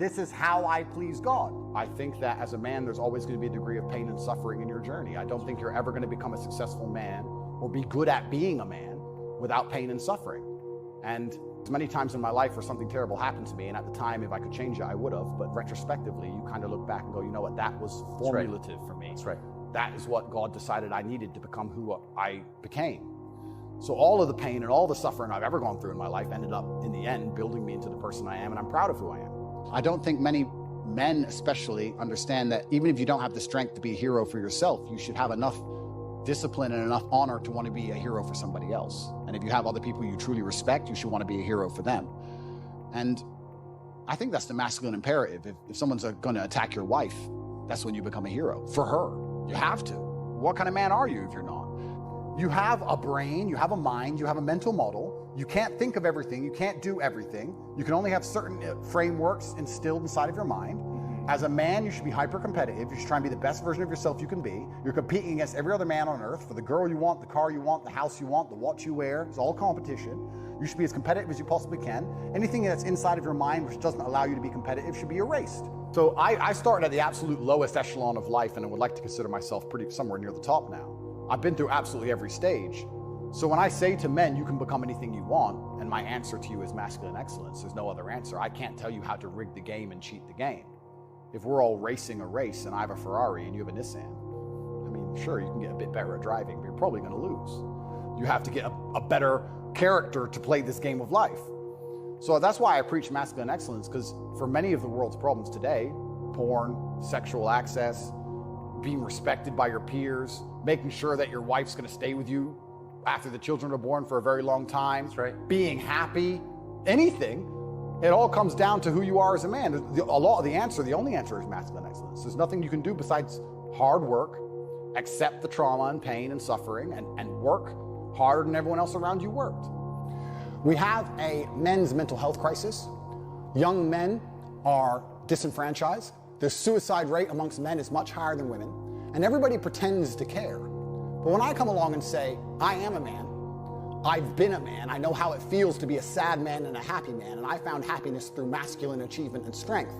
This is how I please God. I think that as a man, there's always going to be a degree of pain and suffering in your journey. I don't think you're ever going to become a successful man or be good at being a man without pain and suffering. And as many times in my life where something terrible happened to me, and at the time, if I could change it, I would have. But retrospectively, you kind of look back and go, you know what, that was formulative for me. That's right. That is what God decided I needed to become who I became. So all of the pain and all the suffering I've ever gone through in my life ended up, in the end, building me into the person I am, and I'm proud of who I am. I don't think many men especially understand that even if you don't have the strength to be a hero for yourself, you should have enough discipline and enough honor to want to be a hero for somebody else. And if you have other people you truly respect, you should want to be a hero for them. And I think that's the masculine imperative. If someone's going to attack your wife, that's when you become a hero for her. You have to. What kind of man are you if you're not? You have a brain, you have a mind, you have a mental model. You can't think of everything, you can't do everything. You can only have certain frameworks instilled inside of your mind. As a man, you should be hyper-competitive. You should try and be the best version of yourself you can be. You're competing against every other man on earth for the girl you want, the car you want, the house you want, the watch you wear. It's all competition. You should be as competitive as you possibly can. Anything that's inside of your mind which doesn't allow you to be competitive should be erased. So I started at the absolute lowest echelon of life, and I would like to consider myself somewhere near the top now. I've been through absolutely every stage. So when I say to men, you can become anything you want, and my answer to you is masculine excellence, there's no other answer. I can't tell you how to rig the game and cheat the game. If we're all racing a race and I have a Ferrari and you have a Nissan, I mean, sure, you can get a bit better at driving, but you're probably going to lose. You have to get a better character to play this game of life. So that's why I preach masculine excellence, because for many of the world's problems today, porn, sexual access, being respected by your peers, making sure that your wife's going to stay with you after the children are born for a very long time, that's right, being happy, anything, it all comes down to who you are as a man. The only answer is masculine excellence. There's nothing you can do besides hard work, accept the trauma and pain and suffering, and work harder than everyone else around you worked. We have a men's mental health crisis. Young men are disenfranchised. The suicide rate amongst men is much higher than women, and everybody pretends to care. But when I come along and say, I am a man, I've been a man, I know how it feels to be a sad man and a happy man, and I found happiness through masculine achievement and strength,